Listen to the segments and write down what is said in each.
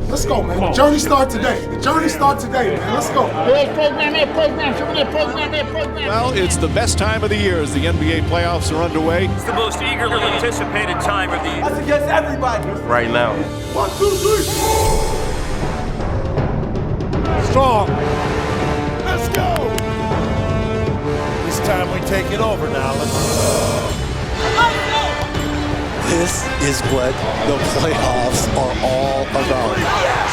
Let's go, man. The journey starts today. The journey starts today, man. Let's go. Well, it's the best time of the year as the NBA playoffs are underway. It's the most eagerly anticipated time of the year. That's against everybody. Right now. 1, 2, 3. Strong. Let's go. This time we take it over now. This is what the playoffs are all about. Yes!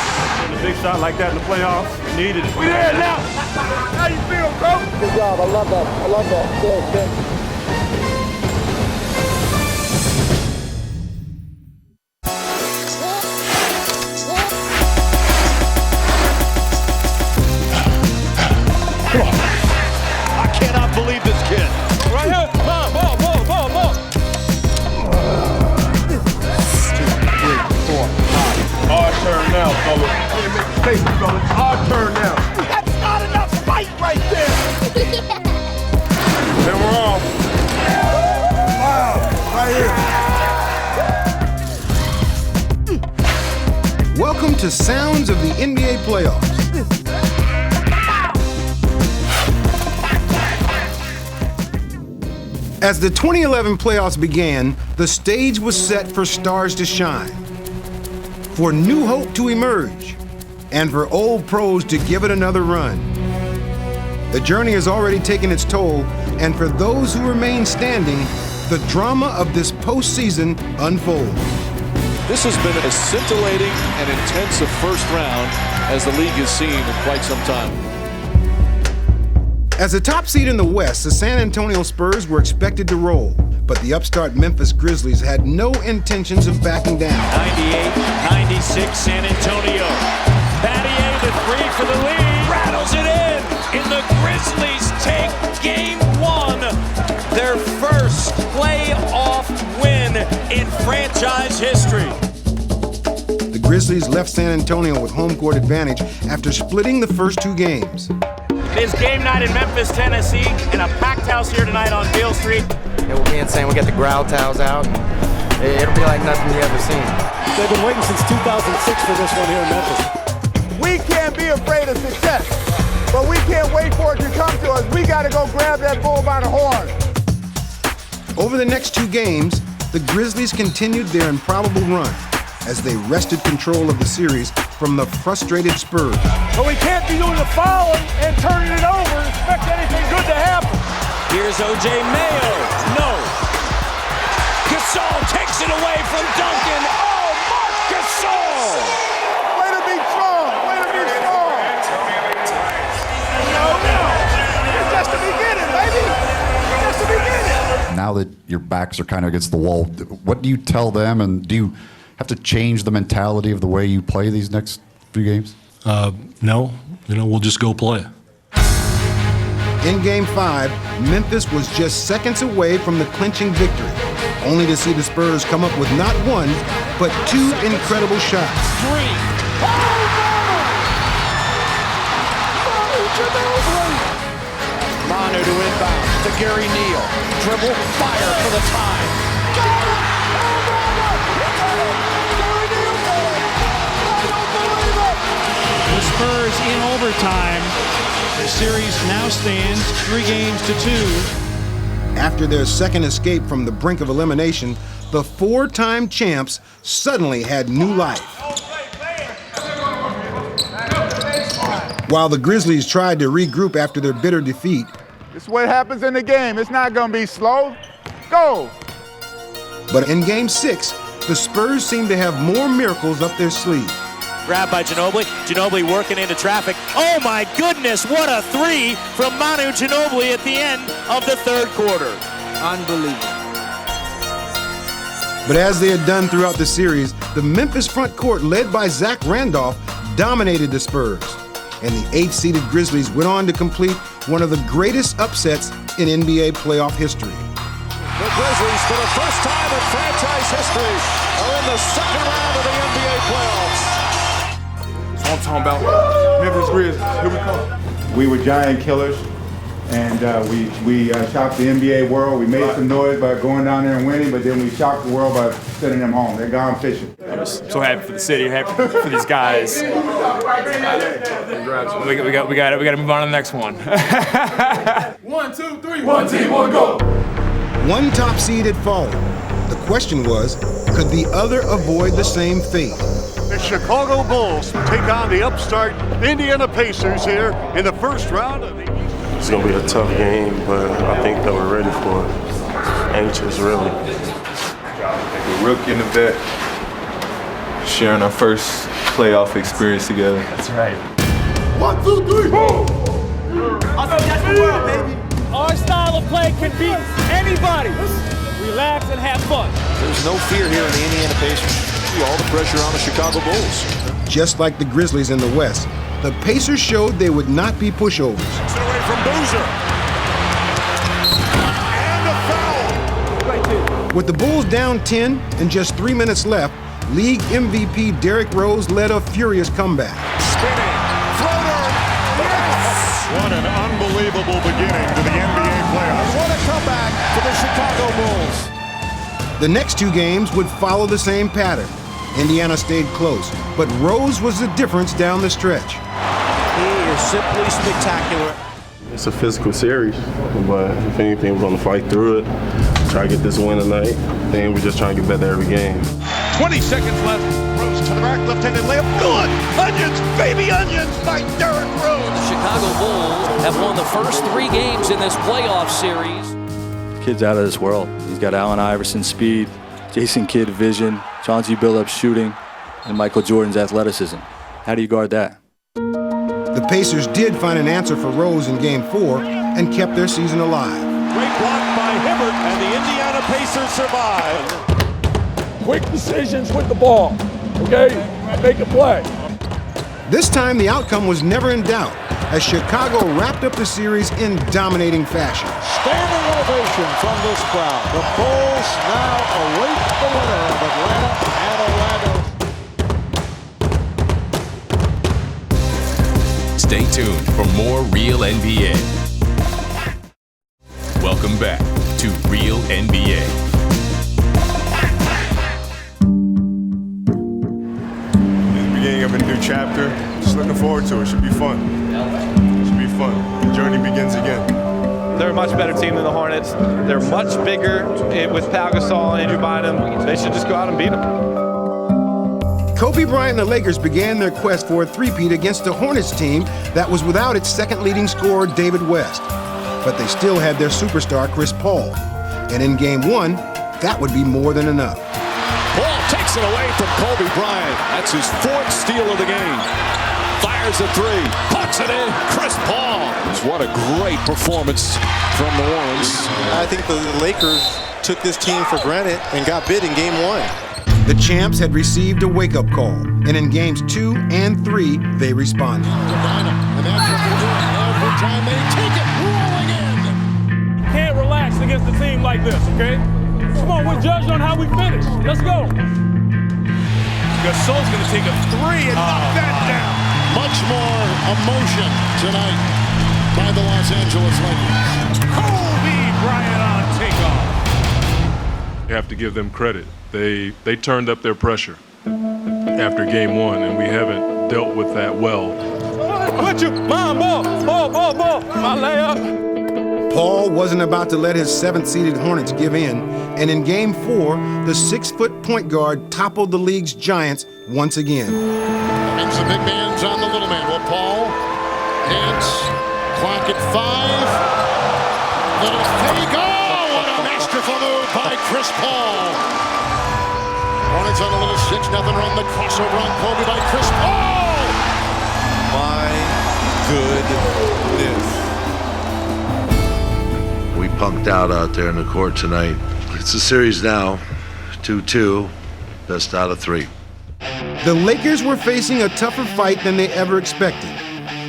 A big shot like that in the playoffs, needed it. We there now. How you feel, coach? Good job. I love that. I love that. Good. I cannot believe this kid. Right here. Ball. Our turn now, fellas. Face me, fellas. Our turn now. That's not enough fight right there. And we're off. Wow. Right here. Welcome to Sounds of the NBA Playoffs. As the 2011 playoffs began, the stage was set for stars to shine, for new hope to emerge, and for old pros to give it another run. The journey has already taken its toll, and for those who remain standing, the drama of this postseason unfolds. This has been as scintillating and intense a first round as the league has seen in quite some time. As the top seed in the West, the San Antonio Spurs were expected to roll, but the upstart Memphis Grizzlies had no intentions of backing down. 98-96 San Antonio. Battier the three for the lead. Rattles it in. And the Grizzlies take game one. Their first playoff win in franchise history. The Grizzlies left San Antonio with home court advantage after splitting the first two games. It is game night in Memphis, Tennessee, in a packed house here tonight on Beale Street. It will be insane. We get the growl towels out. It'll be like nothing you ever seen. They've been waiting since 2006 for this one here in Memphis. We can't be afraid of success, but we can't wait for it to come to us. We got to go grab that bull by the horn. Over the next two games, the Grizzlies continued their improbable run as they wrested control of the series from the frustrated Spurs. But we can't be doing the fouling and turning it over and expect anything good to happen. Here's O.J. Mayo. No. Gasol takes it away from Duncan. Oh, Marc Gasol! Way to be strong. Way to be strong. No. It's just the beginning, baby. It's just the beginning. Now that your backs are kind of against the wall, what do you tell them, and do you have to change the mentality of the way you play these next few games? No. We'll just go play. In Game 5, Memphis was just seconds away from the clinching victory, only to see the Spurs come up with not one, but two incredible shots. Manu to inbound to Gary Neal. Dribble, fire for the tie. The Spurs in overtime. The series now stands 3-2. After their second escape from the brink of elimination, the four-time champs suddenly had new life. While the Grizzlies tried to regroup after their bitter defeat, This is what happens in the game. It's not going to be slow. Go. but in Game 6, the Spurs seemed to have more miracles up their sleeve. Grabbed by Ginobili. Ginobili working into traffic. Oh my goodness, what a three from Manu Ginobili at the end of the third quarter. Unbelievable. But as they had done throughout the series, the Memphis front court, led by Zach Randolph, dominated the Spurs. And the 8th-seeded Grizzlies went on to complete one of the greatest upsets in NBA playoff history. The Grizzlies, for the first time in franchise history, are in the second round of the NBA playoffs. That's what I'm talking about. Memphis Grizzlies. Here we come. We were giant killers, and we shocked the NBA world. We made some noise by going down there and winning, but then we shocked the world by sending them home. They're gone fishing. I'm just so happy for the city, happy for these guys. We got to move on to the next one. 1, 2, 3. One team, one goal. One top seed had fallen. The question was, could the other avoid the same fate? The Chicago Bulls take on the upstart Indiana Pacers here in the first round of the East. It's going to be a tough game, but I think that we're ready for it. Anxious, really. We're rookie and a vet, sharing our first playoff experience together. That's right. 1, 2, 3. Boom. Our style of play can beat anybody. Relax and have fun. There's no fear here in the Indiana Pacers. All the pressure on the Chicago Bulls. Just like the Grizzlies in the West, the Pacers showed they would not be pushovers. Takes it away from Boozer. And a foul. With the Bulls down 10 and just 3 minutes left, league MVP Derrick Rose led a furious comeback. Spinning. Floater. Yes! What an unbelievable beginning to the NBA playoffs. What a comeback for the Chicago Bulls. The next 2 games would follow the same pattern. Indiana stayed close, but Rose was the difference down the stretch. He is simply spectacular. It's a physical series, but if anything, we're going to fight through it, try to get this win tonight. Then we're just trying to get better every game. 20 seconds left. Rose to the rack, left-handed layup. Good! Onions, baby onions by Derrick Rose. The Chicago Bulls have won the first 3 games in this playoff series. Kid's out of this world. He's got Allen Iverson's speed, Jason Kidd vision, Chauncey Billups shooting, and Michael Jordan's athleticism. How do you guard that? The Pacers did find an answer for Rose in Game 4 and kept their season alive. Great block by Hibbert, and the Indiana Pacers survive. Quick decisions with the ball, okay? Make a play. This time, the outcome was never in doubt, as Chicago wrapped up the series in dominating fashion. Standing ovation from this crowd. The Bulls now await the winner of Atlanta and Orlando. Stay tuned for more Real NBA. Welcome back to Real NBA. Beginning of a new chapter. Just looking forward to it. Should be fun. Should be fun. The journey begins again. They're a much better team than the Hornets. They're much bigger with Pau Gasol and Andrew Bynum. They should just go out and beat them. Kobe Bryant and the Lakers began their quest for a three-peat against a Hornets team that was without its second leading scorer, David West. But they still had their superstar, Chris Paul. And in Game 1, that would be more than enough. Paul takes it away from Kobe Bryant. That's his 4th steal of the game. Fires a 3, puts it in. Chris Paul. What a great performance from New Orleans. I think the Lakers took this team for granted and got bit in Game 1. The champs had received a wake-up call, and in Games 2 and 3, they responded. Every time they take it, rolling in. You can't relax against a team like this, okay? Come on, we're judged on how we finish. Let's go. Gasol's going to take a 3 and knock that down. Much more emotion tonight by the Los Angeles Lakers. Kobe Bryant on takeoff. You have to give them credit. They turned up their pressure after Game 1, and we haven't dealt with that well. Put you, ball, my layup. Paul wasn't about to let his 7th-seeded Hornets give in, and in Game 4, the 6-foot point guard toppled the league's giants once again. Brings the big man's on the little man. Well, Paul hits. Clock at 5. Little fake. Oh, what a masterful move by Chris Paul. Hornets on a little 6-0 run. The crossover on Kobe by Chris Paul. My goodness. We punked out there in the court tonight. It's a series now, 2-2, best out of 3. The Lakers were facing a tougher fight than they ever expected.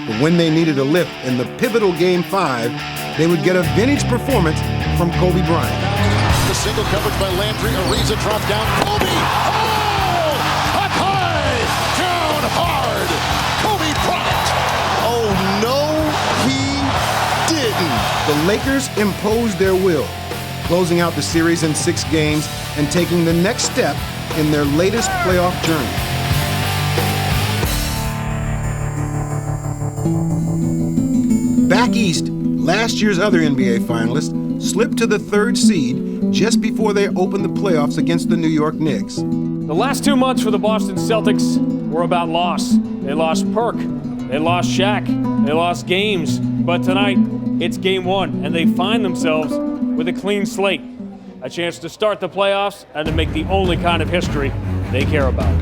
But when they needed a lift in the pivotal Game 5, they would get a vintage performance from Kobe Bryant. The single coverage by Landry. Ariza dropped down. Kobe! Oh! Up high! Down hard! Kobe Bryant! Oh, no, he didn't. The Lakers imposed their will, closing out the series in 6 games and taking the next step in their latest playoff journey. Back east, last year's other NBA finalists slipped to the 3rd seed just before they opened the playoffs against the New York Knicks. The last 2 months for the Boston Celtics were about loss. They lost Perk, they lost Shaq, they lost games. But tonight, it's game 1, and they find themselves with a clean slate. A chance to start the playoffs and to make the only kind of history they care about.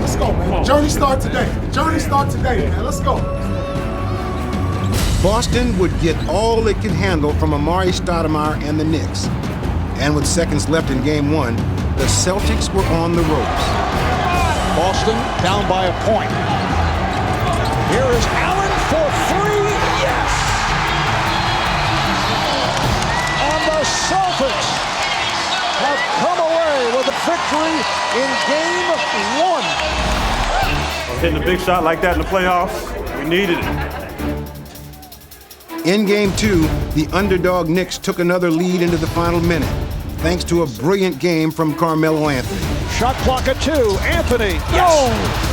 Let's go, man. Journey start today. Journey start today, man. Let's go. Boston would get all it could handle from Amari Stoudemire and the Knicks. And with seconds left in game 1, the Celtics were on the ropes. Boston down by a point. Here is Allen for 3. Yes! And the Celtics have come away with a victory in game 1. Hitting a big shot like that in the playoffs, we needed it. In game 2, the underdog Knicks took another lead into the final minute, thanks to a brilliant game from Carmelo Anthony. Shot clock at 2. Anthony, yes!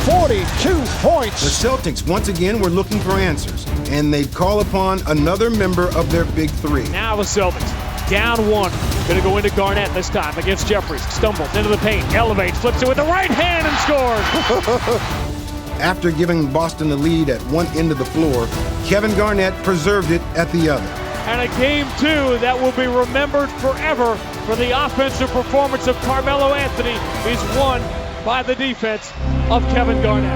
42 points. The Celtics once again were looking for answers, and they'd call upon another member of their big 3. Now the Celtics down 1. Going to go into Garnett this time against Jeffries. Stumbles into the paint, elevates, flips it with the right hand and scores. After giving Boston the lead at one end of the floor, Kevin Garnett preserved it at the other. And a game 2 that will be remembered forever for the offensive performance of Carmelo Anthony is won by the defense of Kevin Garnett.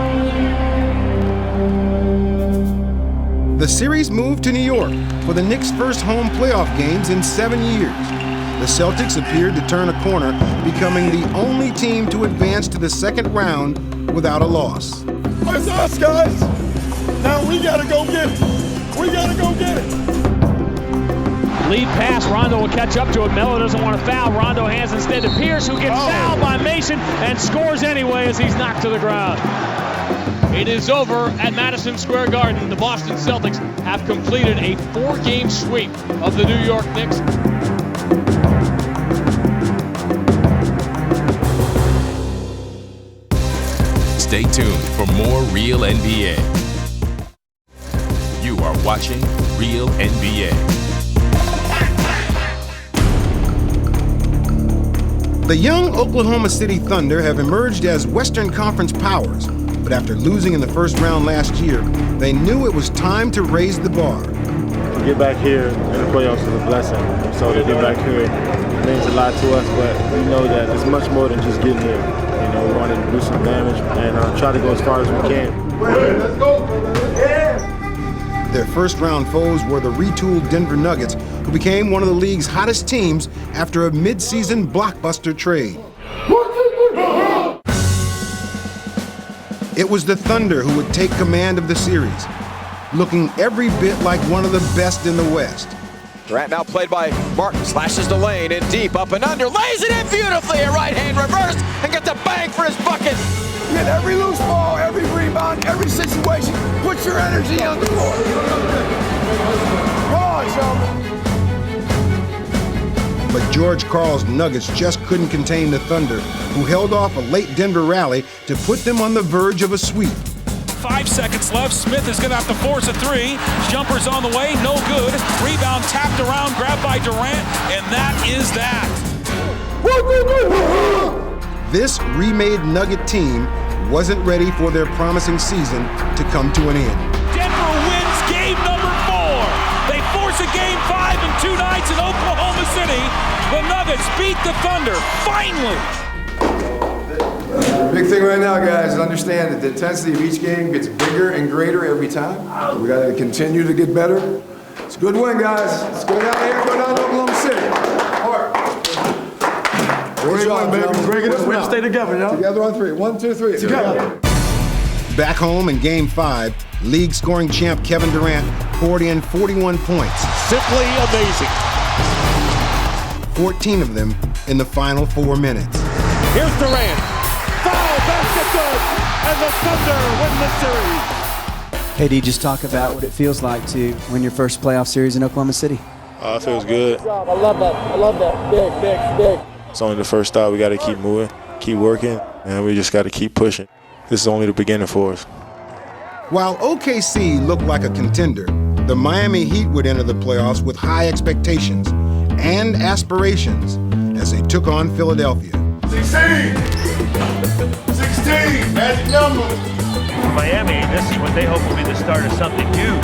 The series moved to New York for the Knicks' first home playoff games in 7 years. The Celtics appeared to turn a corner, becoming the only team to advance to the second round without a loss. It's us, guys. Now we gotta go get it. We gotta go get it. Lead pass, Rondo will catch up to it. Melo doesn't want to foul. Rondo hands instead to Pierce, who gets fouled by Mason and scores anyway as he's knocked to the ground. It is over at Madison Square Garden. The Boston Celtics have completed a 4-game sweep of the New York Knicks. Stay tuned for more Real NBA. You are watching Real NBA. The young Oklahoma City Thunder have emerged as Western Conference powers, but after losing in the first round last year, they knew it was time to raise the bar. To get back here in the playoffs is a blessing. So to get back here means a lot to us, but we know that it's much more than just getting here. You know, we want to do some damage and try to go as far as we can. Let's go. Yeah. Their first round foes were the retooled Denver Nuggets, who became one of the league's hottest teams after a mid-season blockbuster trade. It was the Thunder who would take command of the series, looking every bit like one of the best in the West. Durant now played by Martin, slashes the lane in deep, up and under, lays it in beautifully, a right hand reverse, and gets a bang for his bucket. Get every loose ball, every rebound, every situation. Put your energy on the floor. Come on, gentlemen. But George Karl's Nuggets just couldn't contain the Thunder, who held off a late Denver rally to put them on the verge of a sweep. 5 seconds left. Smith is going to have to force a 3. Jumper's on the way, no good. Rebound tapped around, grabbed by Durant, and that is that. This remade Nugget team wasn't ready for their promising season to come to an end. Denver wins game number 4. They force a game 5 in 2 nights in Oklahoma City. The Nuggets beat the Thunder, finally. The big thing right now, guys, is understand that the intensity of each game gets bigger and greater every time. We got to continue to get better. It's a good win, guys. Let's go down here, go down to Oklahoma City. All right. Great win, baby. Bring it up. We'll stay together, y'all. Together on 3. 1, 2, 3. Together. Back home in Game 5, league scoring champ Kevin Durant poured in 41 points. Simply amazing. 14 of them in the final 4 minutes. Here's Durant. Foul, basket good, and the Thunder win the series. Hey, D, just talk about what it feels like to win your first playoff series in Oklahoma City. It feels good. I love that. I love that. Big, big, big. It's only the first stop. We got to keep moving, keep working, and we just got to keep pushing. This is only the beginning for us. While OKC looked like a contender, the Miami Heat would enter the playoffs with high expectations and aspirations as they took on Philadelphia. 16, magic number. For Miami, this is what they hope will be the start of something huge.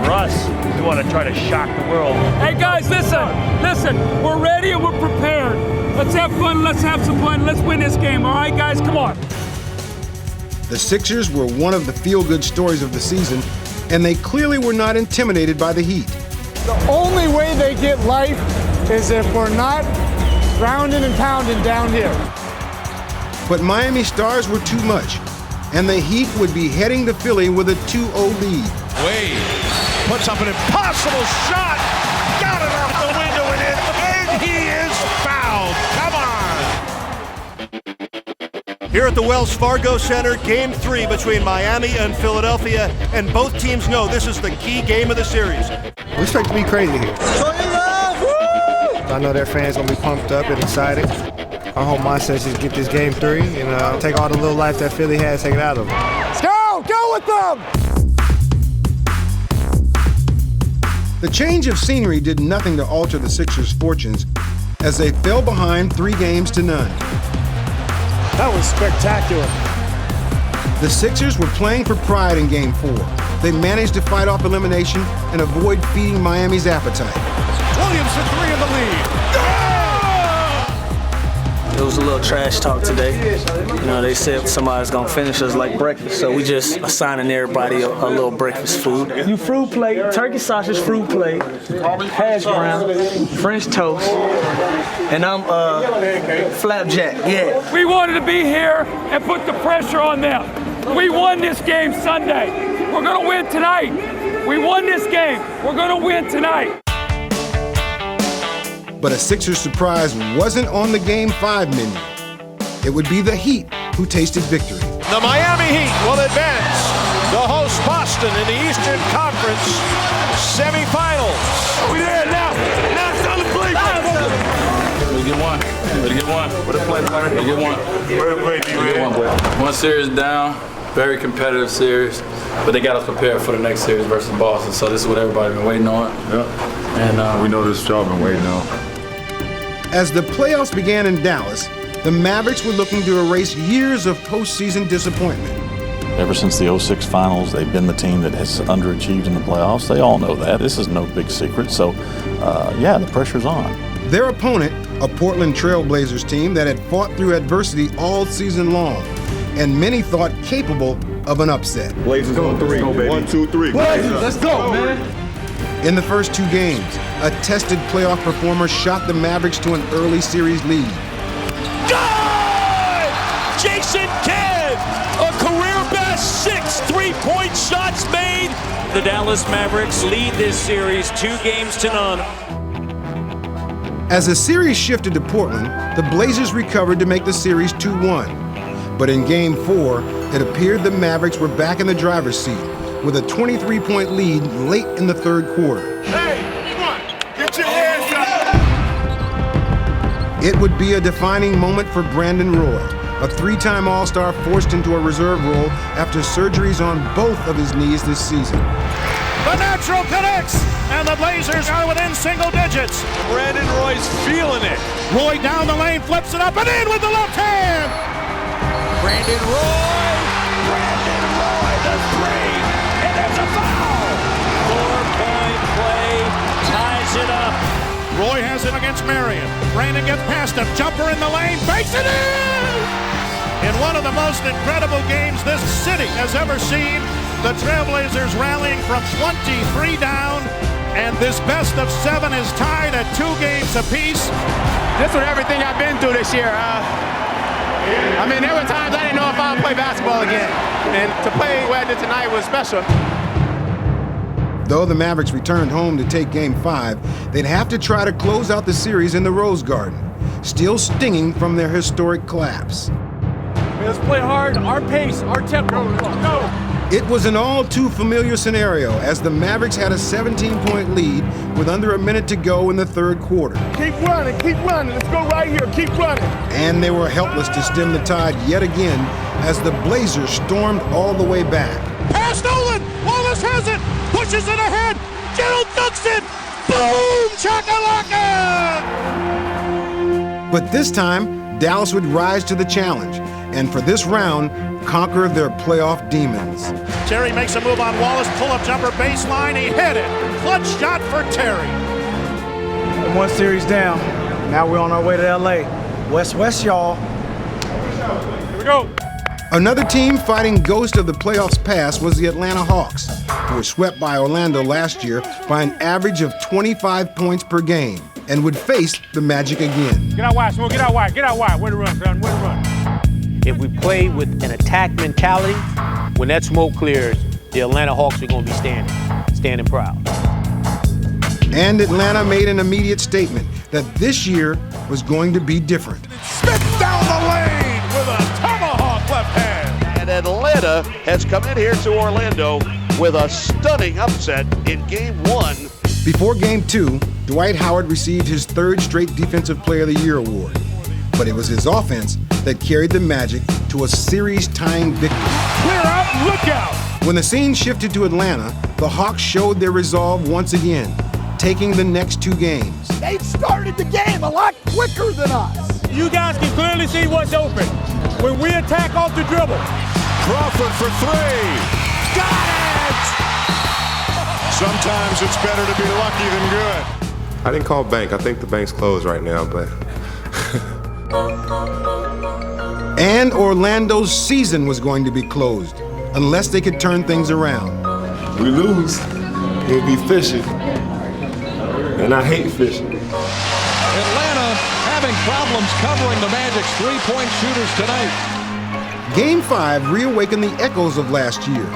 For us, we want to try to shock the world. Hey guys, listen, we're ready and we're prepared. Let's have fun, let's have some fun, let's win this game, all right guys, come on. The Sixers were one of the feel-good stories of the season, and they clearly were not intimidated by the Heat. The only way they get life is if we're not grounding and pounding down here. But Miami stars were too much, and the Heat would be heading to Philly with a 2-0 lead. Wade puts up an impossible shot. Got it off the window and in. And he is fouled. Come on. Here at the Wells Fargo Center, Game 3 between Miami and Philadelphia, and both teams know this is the key game of the series. We expect to be crazy here. I know their fans gonna be pumped up and excited. Our whole mindset is to get this Game 3 and take all the little life that Philly has, take it out of them. Let's go! Go with them! The change of scenery did nothing to alter the Sixers' fortunes as they fell behind 3-0. That was spectacular. The Sixers were playing for pride in Game 4. They managed to fight off elimination and avoid feeding Miami's appetite. Williams for 3 in the lead. It was a little trash talk today. You know, they said somebody's gonna finish us like breakfast, so we just assigning everybody a little breakfast food. You fruit plate, turkey sausage fruit plate, hash brown, French toast, and I'm flapjack, yeah. We wanted to be here and put the pressure on them. We won this game Sunday. We're gonna win tonight. We won this game. We're gonna win tonight. But a Sixers surprise wasn't on the Game 5 menu. It would be the Heat who tasted victory. The Miami Heat will advance to host Boston in the Eastern Conference semifinals. We there now. Now it's time to play. We get one. We get one. What a play, partner. We get one. One series down. Very competitive series, but they got us prepared for the next series versus Boston. So this is what everybody's been waiting on. Yep. And we know this job been waiting on. As the playoffs began in Dallas, the Mavericks were looking to erase years of postseason disappointment. Ever since the 06 finals, they've been the team that has underachieved in the playoffs. They all know that. This is no big secret. So, yeah, the pressure's on. Their opponent, a Portland Trail Blazers team that had fought through adversity all season long, and many thought capable of an upset. Blazers on 3. 1, 2, 3. Blazers, let's go, man. In the first 2 games, a tested playoff performer shot the Mavericks to an early series lead. Good! Jason Kidd, a career-best 6 3-point shots made. The Dallas Mavericks lead this series 2-0. As the series shifted to Portland, the Blazers recovered to make the series 2-1. But in Game 4, it appeared the Mavericks were back in the driver's seat with a 23-point lead late in the third quarter. Hey, come on. Get your hands up. It would be a defining moment for Brandon Roy, a 3-time All-Star forced into a reserve role after surgeries on both of his knees this season. The natural connects, and the Blazers are within single digits. Brandon Roy's feeling it. Roy down the lane, flips it up and in with the left hand. Brandon Roy, the 3, and there's a foul. 4-point play ties it up. Roy has it against Marion. Brandon gets past him, jumper in the lane, bakes it in! In one of the most incredible games this city has ever seen, the Trailblazers rallying from 23 down, and this best of 7 is tied at 2 games apiece. This was everything I've been through this year. I mean, there were times I didn't know if I would play basketball again, and to play what I did tonight was special. Though the Mavericks returned home to take Game 5, they'd have to try to close out the series in the Rose Garden, still stinging from their historic collapse. Let's play hard, our pace, our tempo. Go. It was an all too familiar scenario as the Mavericks had a 17-point lead with under a minute to go in the third quarter. Keep running, let's go right here, keep running. And they were helpless to stem the tide yet again as the Blazers stormed all the way back. Pass Nolan! Wallace has it! Pushes it ahead! Gerald dunks it! Boom! Chakalaka! But this time, Dallas would rise to the challenge, and for this round, conquer their playoff demons. Terry makes a move on Wallace, pull-up jumper baseline, he hit it! Clutch shot for Terry! One series down. Now we're on our way to LA. West, y'all. Here we go! Another team fighting ghost of the playoffs past was the Atlanta Hawks, who were swept by Orlando last year by an average of 25 points per game and would face the Magic again. Get out wide, Smoke, get out wide. Where to run, son, where to run? If we play with an attack mentality, when that smoke clears, the Atlanta Hawks are going to be standing proud. And Atlanta made an immediate statement that this year was going to be different. Smith down the lane with a tomahawk left hand. And Atlanta has come in here to Orlando with a stunning upset in Game 1. Before Game 2, Dwight Howard received his third straight Defensive Player of the Year award. But it was his offense that carried the Magic to a series-tying victory. Clear out, look out! When the scene shifted to Atlanta, the Hawks showed their resolve once again, taking the next two games. They've started the game a lot quicker than us. You guys can clearly see what's open. When we attack off the dribble. Crawford for three. Got it! Sometimes it's better to be lucky than good. I didn't call bank. I think the bank's closed right now, but... And Orlando's season was going to be closed, unless they could turn things around. We lose, we'll be fishing. And I hate fishing. Atlanta having problems covering the Magic's three-point shooters tonight. Game 5 reawakened the echoes of last year.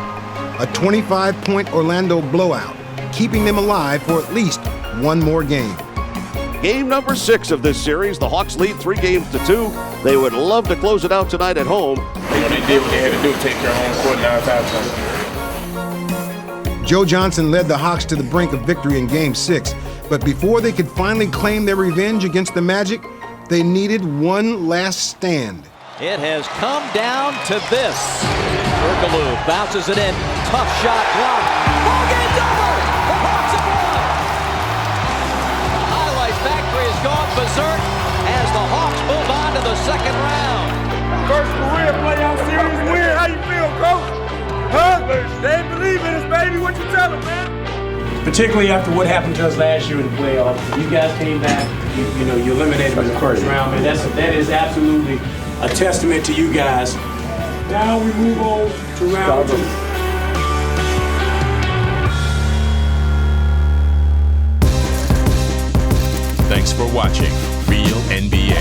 A 25-point Orlando blowout, keeping them alive for at least one more game. Game number 6 of this series, the Hawks lead 3-2. They would love to close it out tonight at home. They did what they had to do, take their home court now at halftime. Joe Johnson led the Hawks to the brink of victory in Game 6, but before they could finally claim their revenge against the Magic, they needed one last stand. It has come down to this. Urkelou bounces it in. Tough shot blocked. Ball game's over. The Hawks have won. The highlight factory has gone berserk as the Hawks move on to the second round. First career playoff series win. How you feel, coach? Huh? They believe in us, baby. What you tell them, man? Particularly after what happened to us last year in the playoffs. You guys came back, you eliminated them in the first round, man. That is absolutely a testament to you guys. Now we move on to round 2. Thanks for watching Real NBA.